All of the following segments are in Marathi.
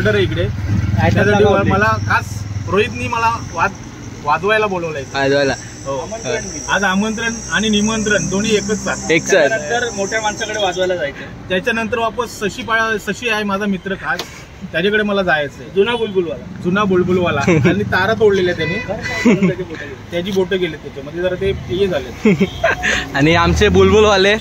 ऑर्डर आहे इकडे, त्यासाठी मला खास रोहितनी मला वाजवायला बोलवलंय. हो. आज आमंत्रण आणि निमंत्रण दोन्ही एकच नंतर मोठ्या माणसाकडे वाजवायला जायचं. त्याच्यानंतर वापस शशी आहे माझा मित्र खास, त्याच्याकडे मला जायचंय. जुना बुलबुलवाला आणि तारा तोडलेल्या त्याने, त्याची बोटं गेले त्याच्यामध्ये, जरा ते हे झाले. आणि आमचे बुलबुलवाले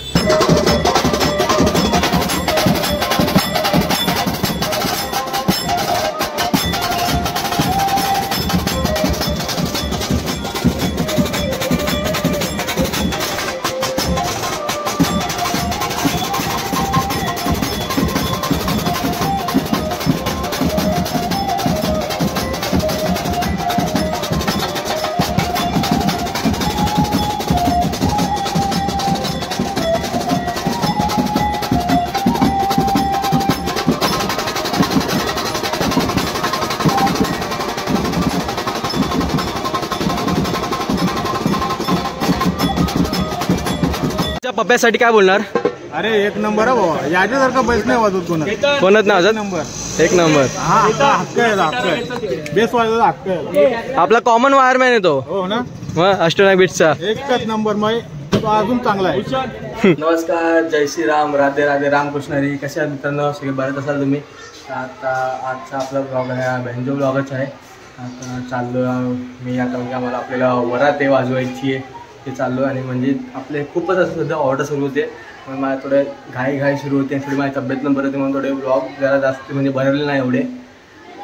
पप्प्यासाठी काय बोलणार? अरे एक नंबर आहे बाबा, याच्यासारखा बैस नाही वाजवत कोणच ना वाजत. एक नंबर. हा हक्क आहे, बेस्ट वाजवत हक्क आहे. आपला कॉमन वायरमॅन आहे तो. हो ना, अष्टनाग बीट्सचा एकच नंबर. मग तो अजून चांगला आहे. नमस्कार, जय श्रीराम, राधे राधे, रामकृष्ण हरी. कशा मित्रांनो, सगळे बरेच असाल तुम्ही. आता आजचा आपला ब्लॉग आहे, बेंजो ब्लॉगच आहे. आता चाललो मी, आता म्हणजे आम्हाला आपल्याला वरात वाजवायची आहे, ते चाललो. आणि म्हणजे आपले खूपच असं सध्या ऑर्डर सुरू होते, मग मला थोडे घाई सुरू होते. थोडी माझी तब्येत पण बरं होती, म्हणून थोडे ब्लॉग जरा जास्त म्हणजे भरले नाही एवढे.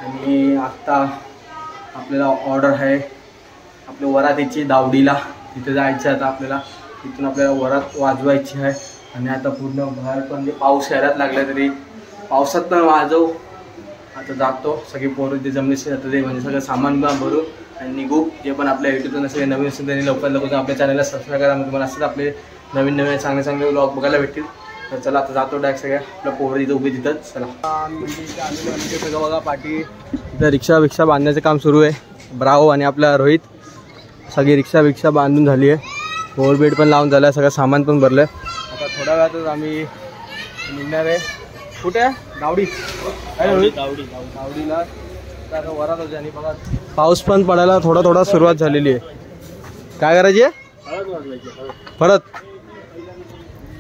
आणि आत्ता आपल्याला ऑर्डर आहे आपल्या वरातीची दावडीला, तिथे जायचं आहे. आता आपल्याला तिथून आपल्याला वरात वाजवायची आहे. आणि आता पूर्ण बाहेर पण म्हणजे पाऊस शहरात लागला, तरी पावसात पण वाजव. आता जातो, सगळे पोरं ते जमलेचे जातं, ते म्हणजे सगळं सामान भरू आणि निघू. जे पण आपल्या यूट्यूबला सगळे नवीन असेल त्यांनी लवकर आपल्या चॅनलला सबस्क्राईब करा, म्हणजे तुम्हाला असंच आपले नवीन चांगले ब्लॉग बघायला भेटतील. तर चला आता जातो डायरेक्ट, सगळ्या आपल्या पोरं तिथं उभी तिथंच. चला म्हणजे सगळं बघा, पाठी तिथं रिक्षा बांधण्याचं काम सुरू आहे. ब्राओ आणि आपला रोहित सगळी रिक्षा बांधून झाली आहे. ओव्हरबेड पण लावून झालं आहे, सगळं सामान पण भरलं आहे. आता थोड्या वेळातच आम्ही निघणार आहे. कुठे आहे दावडी? दावडीला वरात होती. आणि बघा पाऊस पण पडायला थोडा सुरुवात झालेली आहे. काय करायची आहे परत?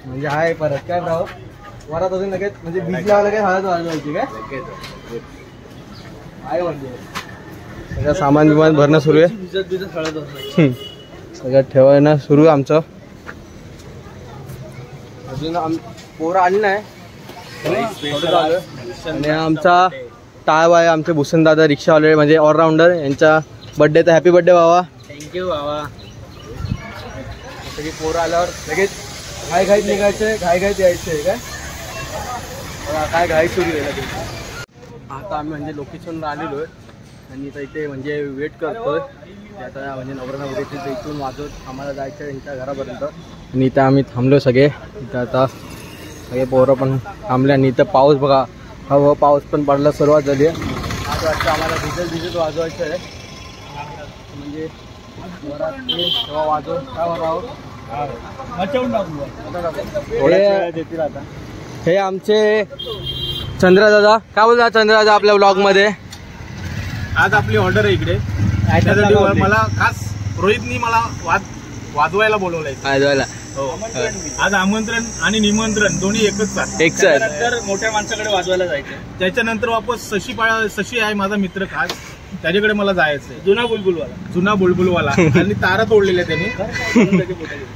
म्हणजे हाय परत काय राव, वरात अजून लगेच म्हणजे बीज लावा लगेच हळद वाजवायची काय आहे. म्हणजे सगळं सामान बिमान भरणं सुरू आहे, सगळं ठेवायला सुरू आहे आमचं. अजून पोरं आली नाही. आणि आमचा टाळ आहे, आमचे भूषणदादा रिक्षावाले म्हणजे ऑलराऊंडर, यांचा बड्डे. तर हॅपी बड्डे बाबा. थँक्यू बाबा. सगळी पोरं आल्यावर लगेच घाईत निघायचं, घाईत यायचं काय काय घाई सुरू आहे लगेच. आता आम्ही म्हणजे लोकेशनला आलेलो आहे आणि इथे म्हणजे वेट करतोय. आता म्हणजे नवरा नवरीचे इथून वाजवत आम्हाला जायचं आहे त्यांच्या घरापर्यंत. आणि इथं आम्ही थांबलो सगळे. इथं आता सगळे पोरं पण थांबले. आणि इथं पाऊस बघा, हवा पाऊस पण पडायला सुरुवात झाली आहे. आज वाटतं आम्हाला डिझेल वाजवायचं आहे, म्हणजे तेव्हा वाजव काय वाजव. हे आमचे चंद्रदादा. काय बोलता चंद्रदादा आपल्या ब्लॉग मध्ये? आज आपली ऑर्डर आहे इकडे, त्यासाठी मला खास रोहितनी मला वाजवायला बोलवलंय. हो. आज आमंत्रण आणि निमंत्रण दोन्ही एकच नंतर मोठ्या माणसाकडे वाजवायला जायचं. त्याच्यानंतर वापस शशी आहे माझा मित्र खास, त्याच्याकडे मला जायचंय. जुना बुलबुलवाला आणि तारा तोडलेल्या त्याने,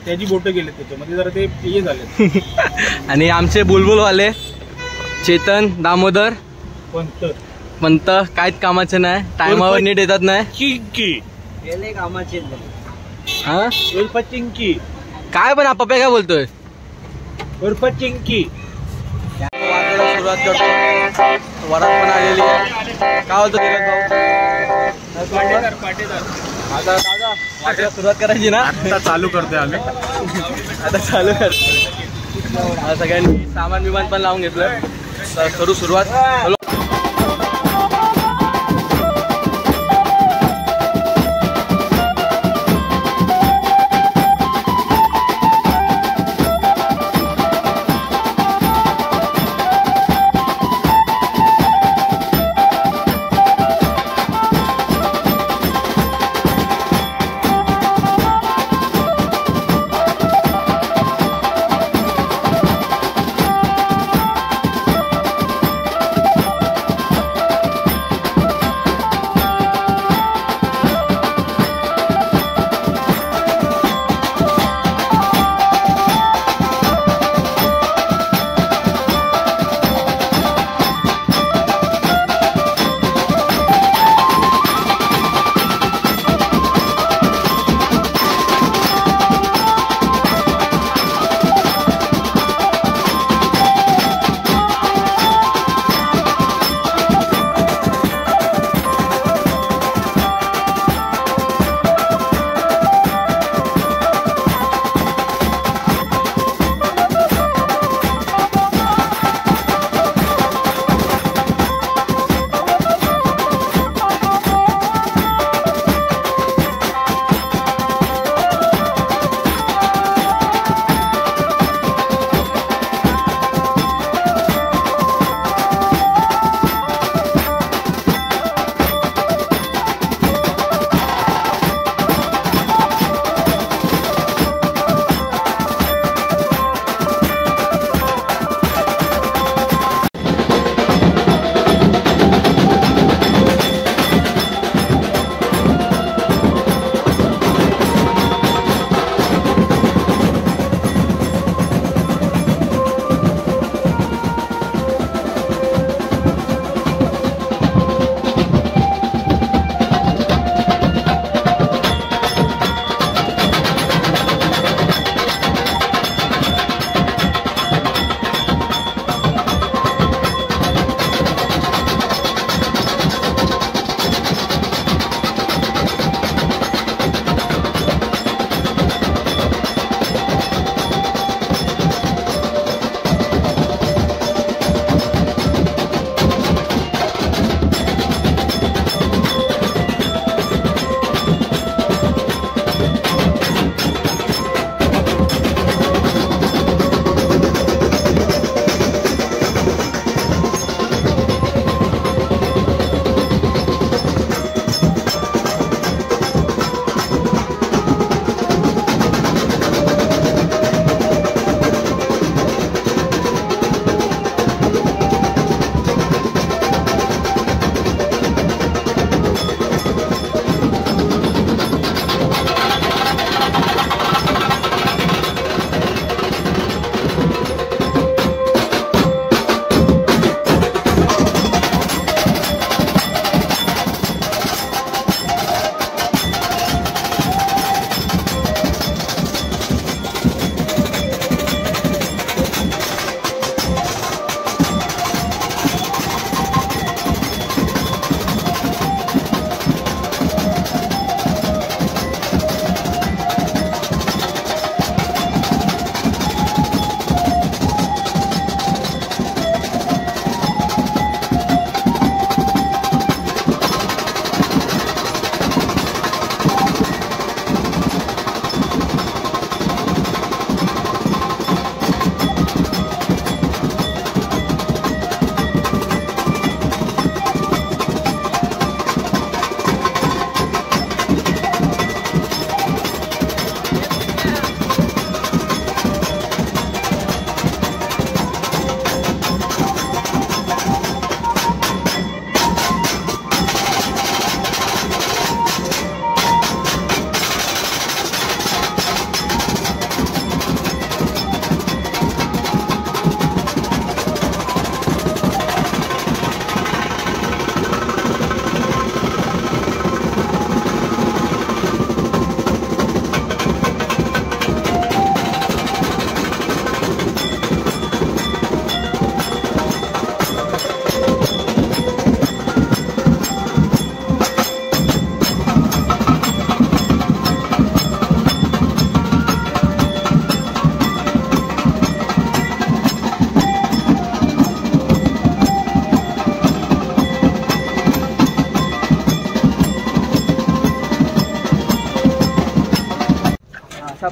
त्याची बोटं गेले त्याच्यामध्ये, जरा ते हे झाले. आणि आमचे बुलबुलवाले चेतन दामोदर पंत काहीच कामाचे नाही, टायमावर नीट येतात नाही. कामाचे काय पण पप्पा काय बोलतोय? उर्फ चिंकी. सुरुवात करतो, वरात पण आलेली आहे. काय बोलतो आता दादा, वाटायला सुरुवात करायची ना? आता चालू करतोय आम्ही, आता चालू करतो. सगळ्यांनी सामान विमान पण लावून घेतलं, करू सुरुवात.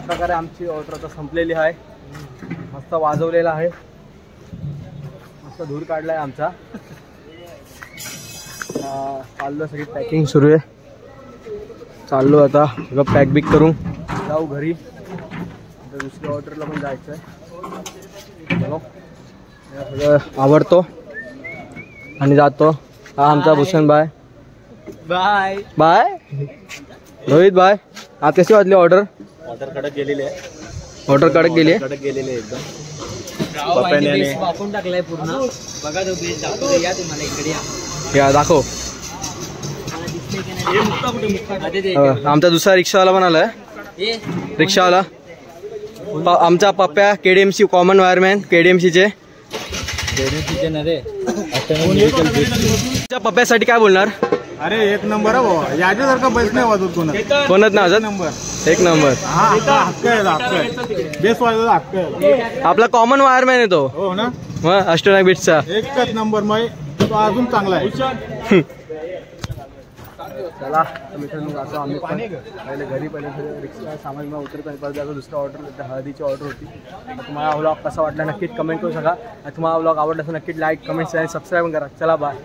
प्रकारे आमची ऑर्डर आता संपलेली आहे. मस्त वाजवलेला आहे, मस्त धूर काढलाय आमचा. चाललो सगळी पॅकिंग सुरू आहे. चाललो आता सगळं पॅक बिक करून जाऊ घरी. आता दुसऱ्या ऑर्डरला पण जायचं आहे. चलो सगळं आवडतो आणि जातो. हा आमचा Bhushan bye. Bye bye Rohit bye. आज कशी वाजली ऑर्डर? ऑर्डर कडक गेलेली आहे. ऑर्डर कडक गेली आहे. कडक गेलेली आहे एकदम. वापरून टाकलाय पूर्ण. बघा तो बेस दाखवतो. या तुम्हाला इकडे या दाखव. आमचा दुसरा रिक्षावाला पण आलाय. रिक्षावाला आमचा पप्प्या KDMC कॉमन वायरमॅन KDMCचे. पप्प्यासाठी काय बोलणार? अरे एक नंबर आहे बाबा. याच्यासारखा पैसे नाही वाजवत कोणच ना वाजत. नंबर एक नंबर. हा हक्क आहे, हक्क आहे. बेस वाजवायचा हक्क आहे. आपला कॉमन वायरमॅन आहे तो. हो ना. मग अष्टनाग बीट्सचा एकच नंबर. मग तो अजून चांगला आहे. चला मित्रांनो जातो आम्ही पहिले घरी. पहिले रिक्षा सामान उतरतो आणि परत जातो. दुसरा ऑर्डर हळदीची ऑर्डर होती. तुम्हाला व्लॉग कसा वाटला नक्कीच कमेंट करू शकता. तुम्हाला व्लॉग आवडला तर नक्कीच लाईक कमेंट आणि सबस्क्राईब करा. चला बाय.